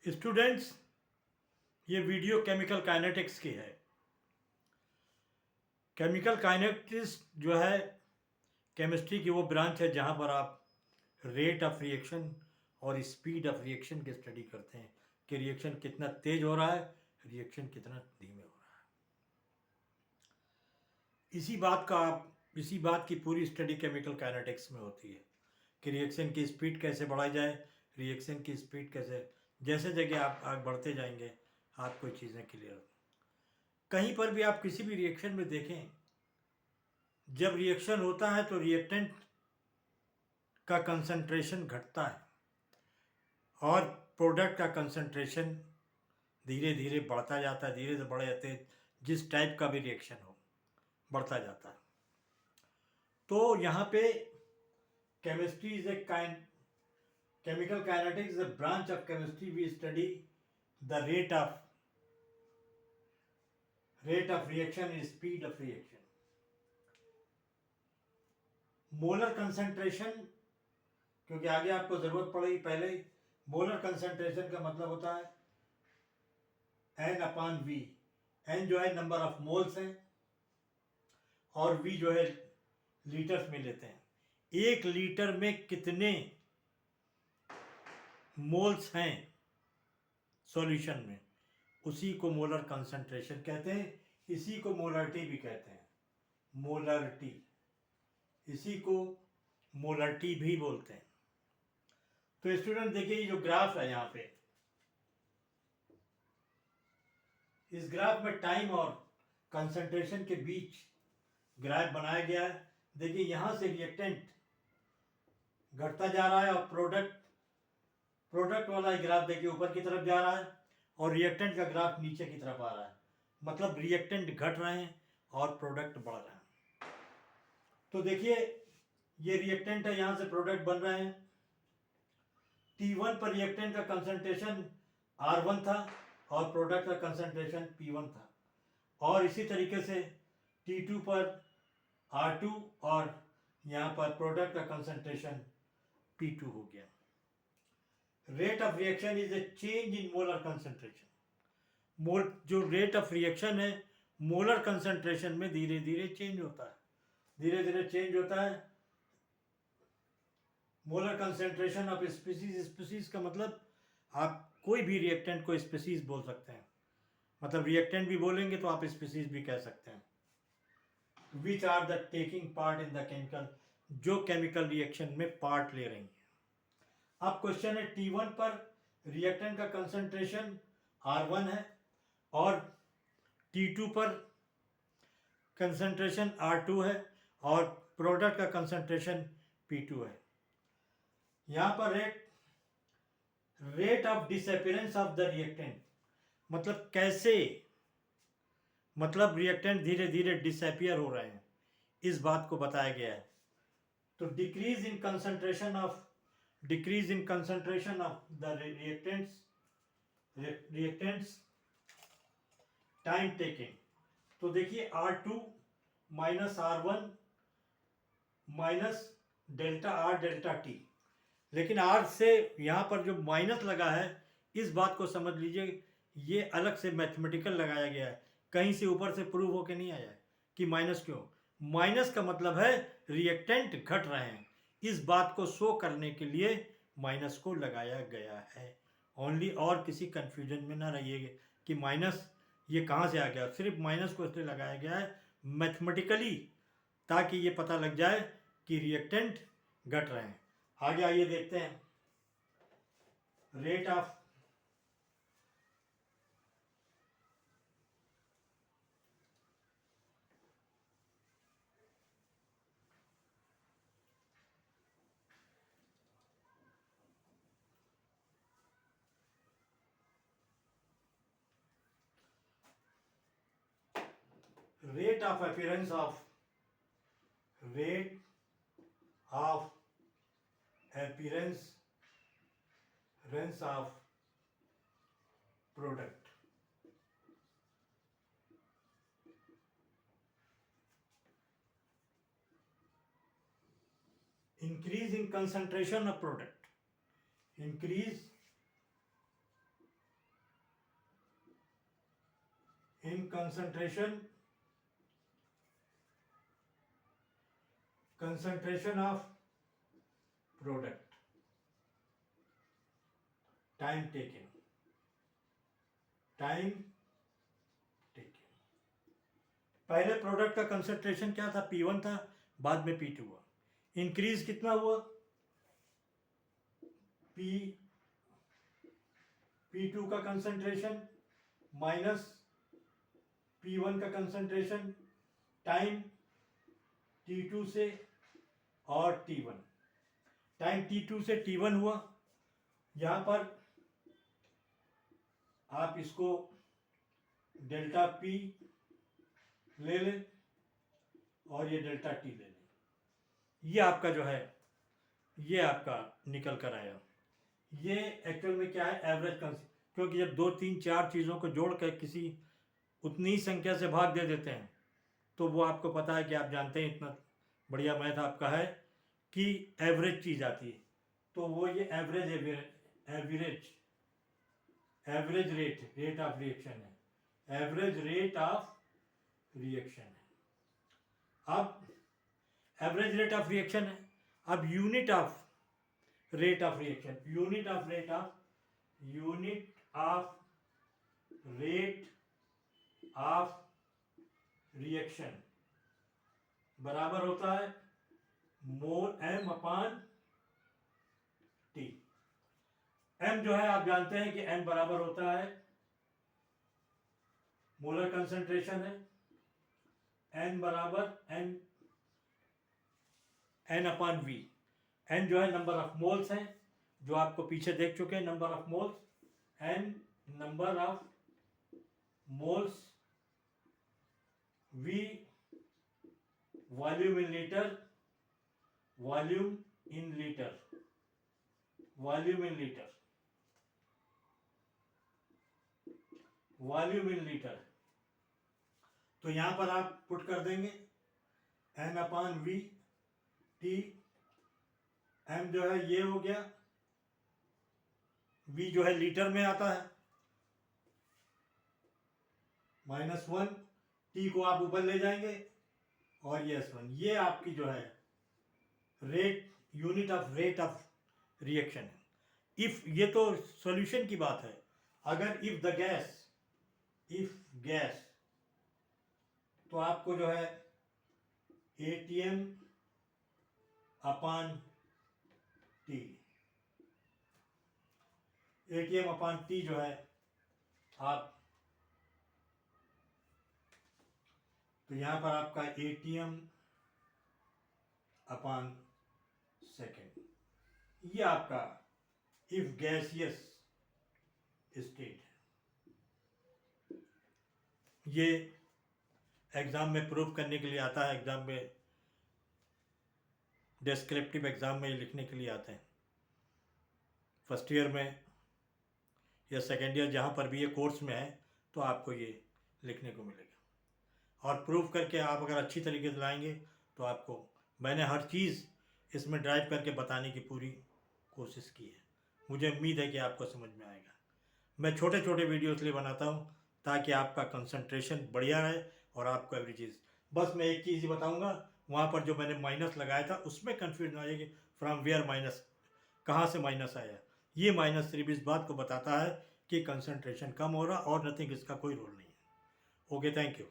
Students, ये video chemical kinetics की है। केमिकल काइनेटिक्स जो है केमिस्ट्री की वो ब्रांच है जहाँ पर आप रेट ऑफ रिएक्शन और स्पीड ऑफ रिएक्शन की स्टडी करते हैं कि रिएक्शन कितना तेज हो रहा है, रिएक्शन कितना धीमे हो रहा है। इसी बात की पूरी स्टडी केमिकल काइनेटिक्स में होती है कि रिएक्शन की स्पीड कैसे बढ़ाई जाए, रिएक्शन की स्पीड कैसे, जैसे जगह आप आगे बढ़ते जाएंगे आपको चीज़ें क्लियर। कहीं पर भी आप किसी भी रिएक्शन में देखें, जब रिएक्शन होता है तो रिएक्टेंट का कंसंट्रेशन घटता है और प्रोडक्ट का कंसंट्रेशन धीरे धीरे बढ़ता जाता है, धीरे से बढ़े जाते जिस टाइप का भी रिएक्शन हो बढ़ता जाता है। तो यहाँ पे chemistry is a kind chemical kinetics is a branch of chemistry. We study the rate of reaction and speed of reaction. Molar concentration, क्योंकि आगे आपको जरूरत पड़ेगी, पहले ही मोलर कंसंट्रेशन का मतलब होता है N/V। N जो है नंबर ऑफ मोल्स है और V जो है लीटर्स में लेते हैं। 1 लीटर में कितने मोल्स हैं सॉल्यूशन में, उसी को मोलर कंसंट्रेशन कहते हैं। इसी को मोलरिटी भी कहते हैं, मोलरिटी, इसी को मोलरिटी भी बोलते हैं। तो स्टूडेंट देखिए, ये जो ग्राफ है यहाँ पे, इस ग्राफ में टाइम और कंसंट्रेशन के बीच ग्राफ बनाया गया है। देखिए यहाँ से रिएक्टेंट घटता जा रहा है और प्रोडक्ट वाला ग्राफ देखिए ऊपर की तरफ जा रहा है और रिएक्टेंट का ग्राफ नीचे की तरफ आ रहा है। मतलब रिएक्टेंट घट रहे हैं और प्रोडक्ट बढ़ रहे हैं। तो देखिए ये रिएक्टेंट है, यहाँ से प्रोडक्ट बन रहे हैं। T1 पर रिएक्टेंट का कंसंट्रेशन R1 था और प्रोडक्ट का कंसंट्रेशन P1 था, और इसी तरीके से T2 पर R2 और यहाँ पर प्रोडक्ट का कंसंट्रेशन P2 हो गया। Rate of reaction is a change in molar concentration. जो रेट ऑफ रिएक्शन है मोलर कंसंट्रेशन में धीरे धीरे चेंज होता है, धीरे धीरे चेंज होता है। मोलर कंसंट्रेशन ऑफ स्पीसीज का मतलब आप कोई भी रिएक्टेंट को स्पीसीज बोल सकते हैं, मतलब रिएक्टेंट भी बोलेंगे तो आप स्पीसीज भी कह सकते हैं। Which are the taking part in the chemical, जो केमिकल रिएक्शन में पार्ट ले रही हैं। अब क्वेश्चन है, T1 पर रिएक्टेंट का कंसंट्रेशन R1 है और T2 पर कंसंट्रेशन R2 है और प्रोडक्ट का कंसंट्रेशन P2 है। यहाँ पर rate of disappearance of the reactant, मतलब कैसे, मतलब रिएक्टेंट धीरे धीरे डिसअपीयर हो रहे हैं, इस बात को बताया गया है। तो decrease in concentration of the reactants time taking. तो देखिए R2 minus R1 minus delta R delta T, लेकिन R से यहाँ पर जो माइनस लगा है इस बात को समझ लीजिए, ये अलग से मैथमेटिकल लगाया गया है, कहीं से ऊपर से प्रूव होके नहीं आया है कि माइनस क्यों। माइनस का मतलब है रिएक्टेंट घट रहे हैं, इस बात को शो करने के लिए माइनस को लगाया गया है ओनली। और किसी कंफ्यूजन में ना रहिएगा कि माइनस ये कहाँ से आ गया, सिर्फ माइनस को इसलिए लगाया गया है मैथमेटिकली, ताकि ये पता लग जाए कि रिएक्टेंट घट रहे हैं। आगे आइए देखते हैं rate of rate of appearance of rate of appearance of product. Increase in concentration of product, increase concentration of product, time taken. पहले प्रोडक्ट का कंसंट्रेशन क्या था, P1 था, बाद में P2 हुआ। इंक्रीज कितना हुआ, P2 का कंसंट्रेशन माइनस P1 का कंसंट्रेशन, टाइम T2 से और T1, टाइम T2 से T1 हुआ। यहाँ पर आप इसको डेल्टा P ले लें और ये डेल्टा T ले लें। ये आपका जो है, ये आपका निकल कर आया। ये एक्चुअल में क्या है, एवरेज क्योंकि जब 2 3 4 चीज़ों को जोड़ कर किसी उतनी ही संख्या से भाग दे देते हैं तो वो आपको पता है कि आप जानते हैं, इतना बढ़िया मैथ आपका है कि एवरेज चीज़ आती है। तो वो ये एवरेज रेट ऑफ रिएक्शन है, एवरेज रेट ऑफ रिएक्शन है। अब एवरेज रेट ऑफ रिएक्शन है, अब unit of rate of reaction, unit of rate of reaction बराबर होता है मोल m अपान T। m जो है आप जानते हैं कि m बराबर होता है, मोलर कंसंट्रेशन है, n बराबर n अपान v। n जो है नंबर ऑफ मोल्स हैं, जो आपको पीछे देख चुके हैं, number of moles, n number of moles, v volume in litre, volume in litre, volume in litre, volume in litre. तो यहां पर आप पुट कर देंगे n अपान v T, m जो है ये हो गया, v जो है लीटर में आता है, -1, T को आप ऊपर ले जाएंगे और ये S1, ये आपकी जो है rate, unit of rate of reaction है। इफ, ये तो सॉल्यूशन की बात है। अगर इफ गैस तो आपको जो है ATM अपान T, ATM अपान T जो है आप, तो यहां पर आपका ATM अपान सेकेंड, ये आपका इफ गैसियस स्टेट है। ये एग्जाम में प्रूव करने के लिए आता है, एग्जाम में डिस्क्रिप्टिव एग्जाम में ये लिखने के लिए आते हैं, फर्स्ट ईयर में या सेकेंड ईयर, जहाँ पर भी ये कोर्स में है तो आपको ये लिखने को मिलेगा। और प्रूव करके आप अगर अच्छी तरीके से लाएंगे तो आपको, मैंने हर चीज़ इसमें ड्राइव करके बताने की पूरी कोशिश की है। मुझे उम्मीद है कि आपको समझ में आएगा। मैं छोटे छोटे वीडियो इसलिए बनाता हूँ ताकि आपका कंसंट्रेशन बढ़िया रहे और आपको एवरी चीज़, बस मैं एक चीज़ ही बताऊँगा, वहाँ पर जो मैंने माइनस लगाया था उसमें कन्फ्यूजन आ जाएगी, फ्रॉम वेयर माइनस, कहाँ से माइनस आया। ये -3 इस बात को बताता है कि कंसंट्रेशन कम हो रहा, और नथिंग, इसका कोई रोल नहीं है। Okay, thank you.